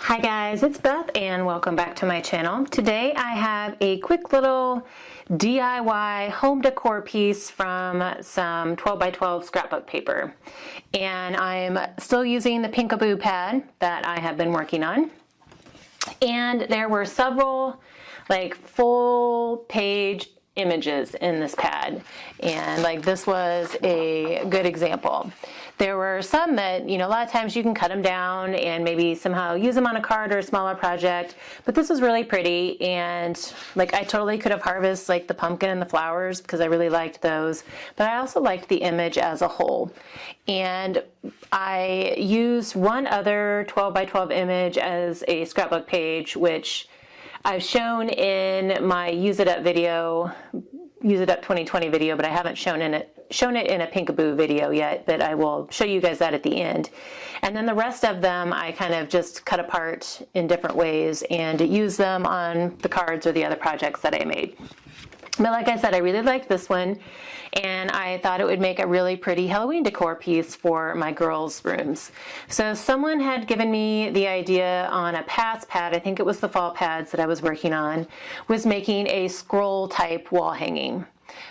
Hi guys, it's Beth and welcome back to my channel. Today I have a quick little DIY home decor piece from some 12 by 12 scrapbook paper. And I'm still using the Pinkaboo pad that I have been working on. And there were several full page images in this pad, and this was a good example. There were some that, a lot of times you can cut them down and maybe somehow use them on a card or a smaller project, but this was really pretty, and I totally could have harvested the pumpkin and the flowers because I really liked those, but I also liked the image as a whole. And I used one other 12 by 12 image as a scrapbook page, which I've shown in my Use It Up video, Use It Up 2020 video, but I haven't shown it in a Pinkaboo video yet, but I will show you guys that at the end. And then the rest of them I kind of just cut apart in different ways and use them on the cards or the other projects that I made. But like I said, I really liked this one, and I thought it would make a really pretty Halloween decor piece for my girls' rooms. So someone had given me the idea on a past pad, I think it was the fall pads that I was working on, was making a scroll type wall hanging.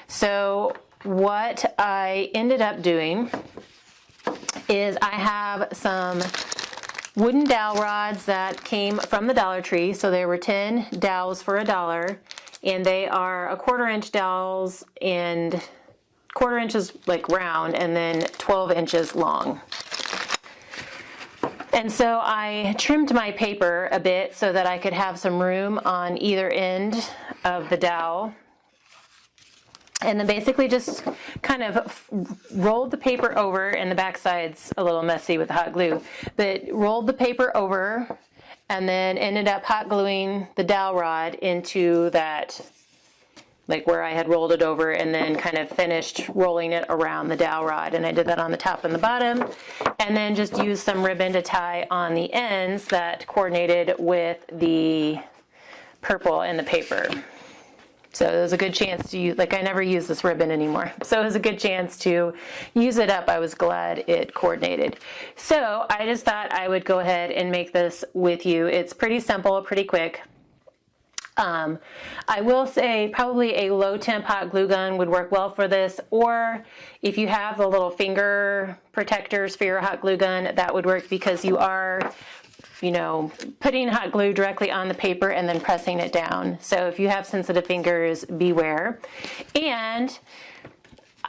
So what I ended up doing is I have some wooden dowel rods that came from the Dollar Tree. So there were 10 dowels for $1. And they are a 1/4 inch dowels and 1/4 inches round and then 12 inches long. And so I trimmed my paper a bit so that I could have some room on either end of the dowel. And then basically just kind of rolled the paper over, and the back side's a little messy with the hot glue, but rolled the paper over and then ended up hot gluing the dowel rod into that, where I had rolled it over, and then kind of finished rolling it around the dowel rod. And I did that on the top and the bottom, and then just used some ribbon to tie on the ends that coordinated with the purple and the paper. So it was a good chance to use, I never use this ribbon anymore. So it was a good chance to use it up. I was glad it coordinated. So I just thought I would go ahead and make this with you. It's pretty simple, pretty quick. I will say probably a low temp hot glue gun would work well for this, or if you have the little finger protectors for your hot glue gun, that would work, because you are putting hot glue directly on the paper and then pressing it down. So if you have sensitive fingers, beware. And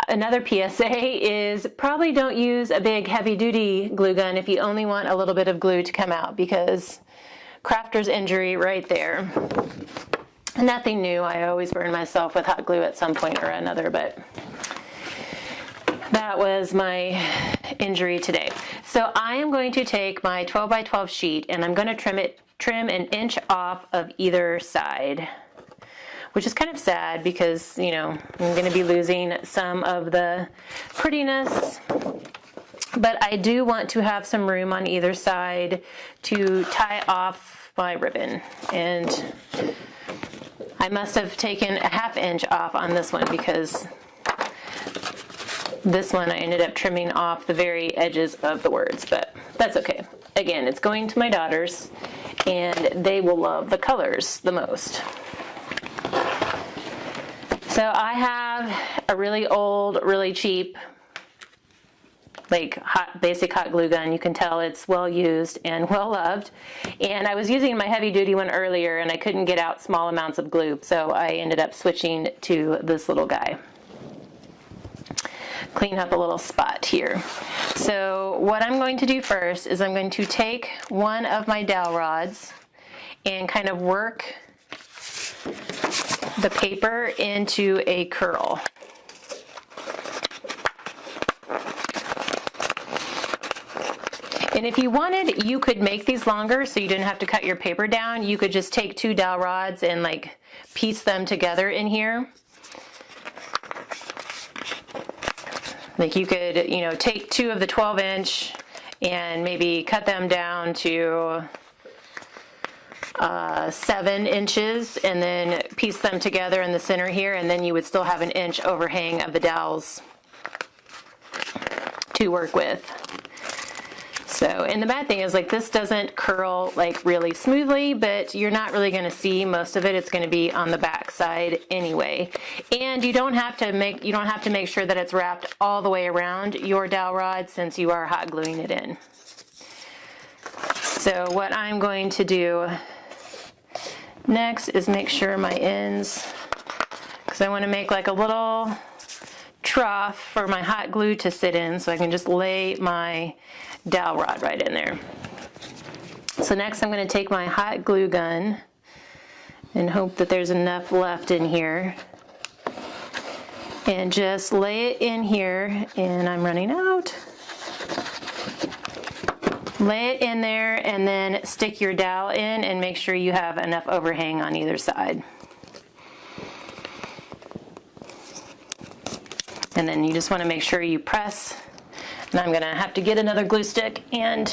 another PSA is probably don't use a big heavy-duty glue gun if you only want a little bit of glue to come out, because crafter's injury right there. Nothing new. I always burn myself with hot glue at some point or another, but that was my injury today. So I am going to take my 12 by 12 sheet, and I'm going to trim an inch off of either side, which is kind of sad because, I'm going to be losing some of the prettiness, but I do want to have some room on either side to tie off my ribbon. And I must have taken a 1/2 inch off on this one, because this one I ended up trimming off the very edges of the words, but that's okay. Again, it's going to my daughters, and they will love the colors the most. So I have a really old, really cheap, basic hot glue gun. You can tell it's well used and well loved. And I was using my heavy duty one earlier, and I couldn't get out small amounts of glue, so I ended up switching to this little guy. Clean up a little spot here. So what I'm going to do first is I'm going to take one of my dowel rods and kind of work the paper into a curl. And if you wanted, you could make these longer so you didn't have to cut your paper down. You could just take 2 dowel rods and piece them together in here. You could, take 2 of the 12 inch and maybe cut them down to 7 inches, and then piece them together in the center here, and then you would still have an inch overhang of the dowels to work with. So, and the bad thing is, like, this doesn't curl like really smoothly, but you're not really going to see most of it. It's going to be on the back side anyway. And you don't have to make sure that it's wrapped all the way around your dowel rod, since you are hot gluing it in. So what I'm going to do next is make sure my ends, because I want to make like a little trough for my hot glue to sit in, so I can just lay my dowel rod right in there. So next I'm going to take my hot glue gun and hope that there's enough left in here, and just lay it in here, and I'm running out. Lay it in there and then stick your dowel in and make sure you have enough overhang on either side. And then you just want to make sure you press. And I'm going to have to get another glue stick, and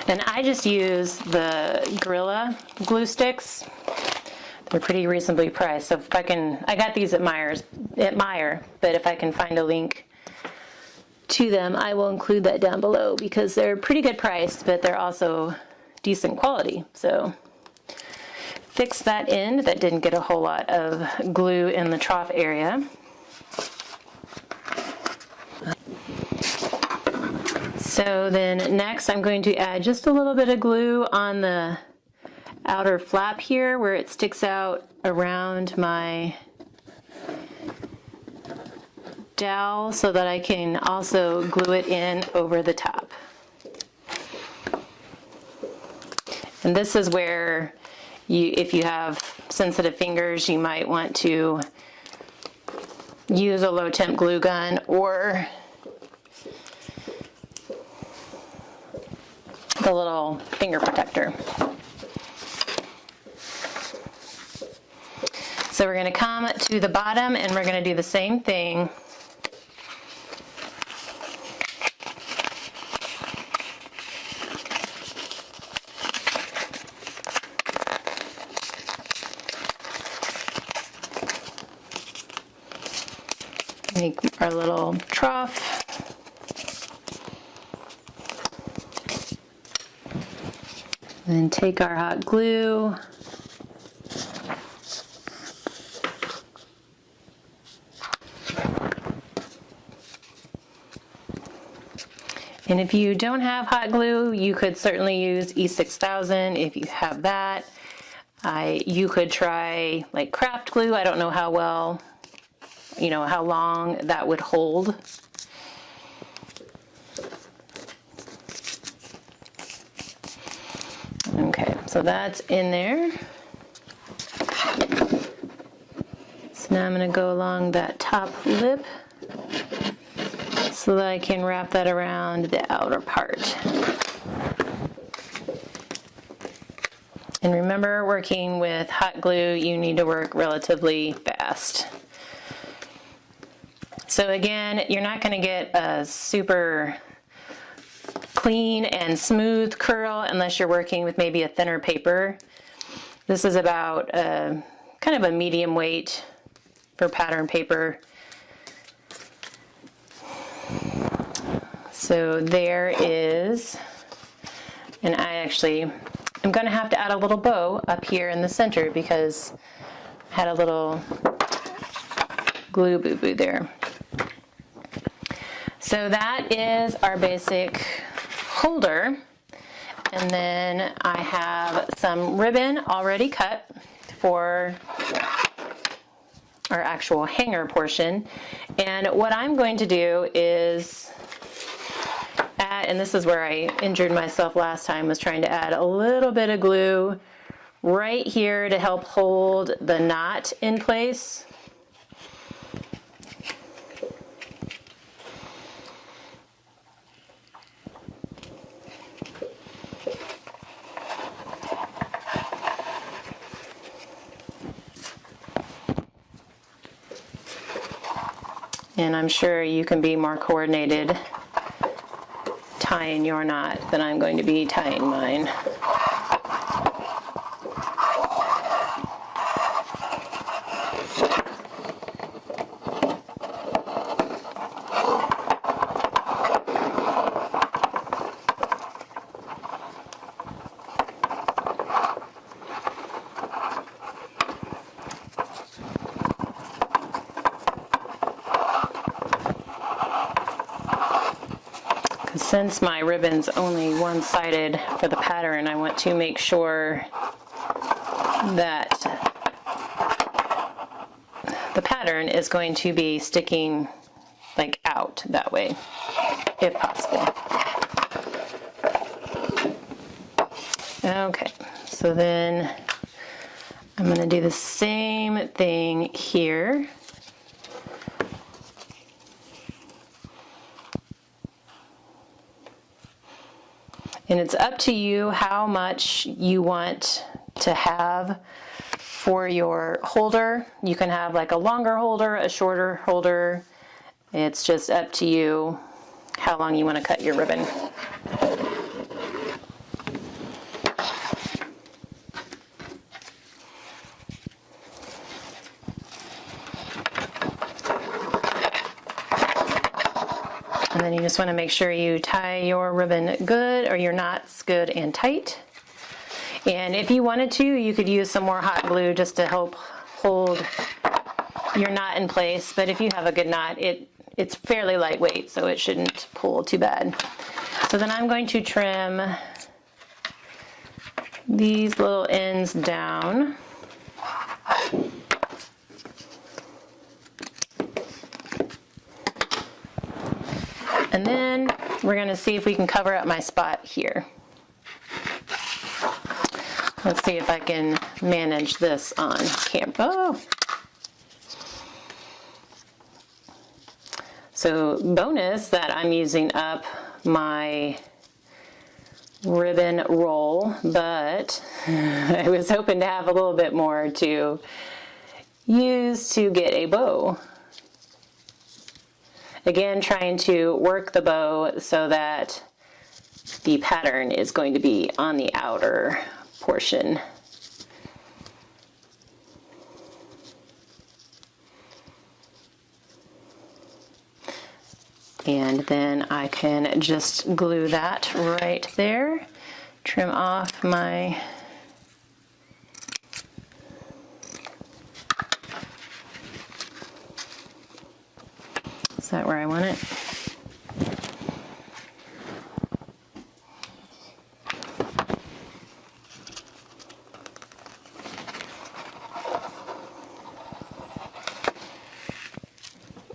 I just use the Gorilla glue sticks. They're pretty reasonably priced. So if I got these at Meijer, but if I can find a link to them, I will include that down below, because they're pretty good priced, but they're also decent quality. So fix that end that didn't get a whole lot of glue in the trough area. So then next I'm going to add just a little bit of glue on the outer flap here where it sticks out around my dowel, so that I can also glue it in over the top. And this is where if you have sensitive fingers, you might want to use a low temp glue gun or the little finger protector. So we're going to come to the bottom and we're going to do the same thing. Make our little trough. Then take our hot glue. And if you don't have hot glue, you could certainly use E6000 if you have that. You could try like craft glue. I don't know how well, how long that would hold. Okay, so that's in there. So now I'm going to go along that top lip so that I can wrap that around the outer part. And remember, working with hot glue, you need to work relatively fast. So again, you're not going to get a super clean and smooth curl unless you're working with maybe a thinner paper. This is about kind of a medium weight for pattern paper. So there is, and I'm going to have to add a little bow up here in the center because I had a little glue boo-boo there. So that is our basic holder, and then I have some ribbon already cut for our actual hanger portion, and what I'm going to do is add, and this is where I injured myself last time, was trying to add a little bit of glue right here to help hold the knot in place. And I'm sure you can be more coordinated tying your knot than I'm going to be tying mine. Since my ribbon's only one-sided for the pattern, I want to make sure that the pattern is going to be sticking like out that way, if possible. Okay, so then I'm going to do the same thing here. And it's up to you how much you want to have for your holder. You can have like a longer holder, a shorter holder. It's just up to you how long you want to cut your ribbon. And then you just want to make sure you tie your ribbon good, or your knots good and tight. And if you wanted to, you could use some more hot glue just to help hold your knot in place. But if you have a good knot, it's fairly lightweight, so it shouldn't pull too bad. So then I'm going to trim these little ends down. And then we're going to see if we can cover up my spot here. Let's see if I can manage this on camera. Oh. So bonus that I'm using up my ribbon roll, but I was hoping to have a little bit more to use to get a bow. Again, trying to work the bow so that the pattern is going to be on the outer portion. And then I can just glue that right there, trim off my Is that where I want it?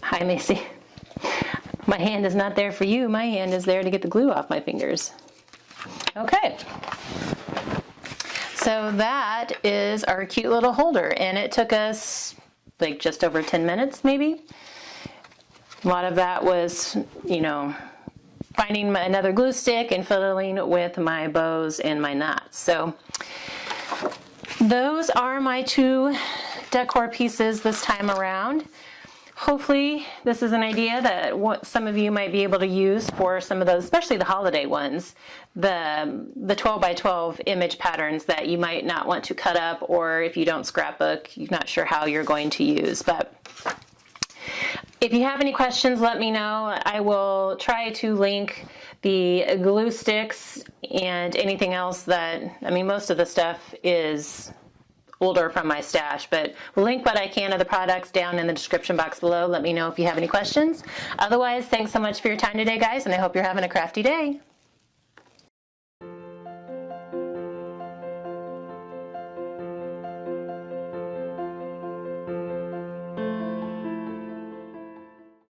Hi, Macy. My hand is not there for you. My hand is there to get the glue off my fingers. Okay. So that is our cute little holder, and it took us like just over 10 minutes maybe. A lot of that was, you know, finding another glue stick and fiddling with my bows and my knots. So those are my two decor pieces this time around. Hopefully this is an idea that what some of you might be able to use for some of those, especially the holiday ones, the 12 by 12 image patterns that you might not want to cut up, or if you don't scrapbook, you're not sure how you're going to use. But if you have any questions, let me know. I will try to link the glue sticks and anything else that, I mean, most of the stuff is older from my stash, but we'll link what I can of the products down in the description box below. Let me know if you have any questions. Otherwise, thanks so much for your time today, guys, and I hope you're having a crafty day.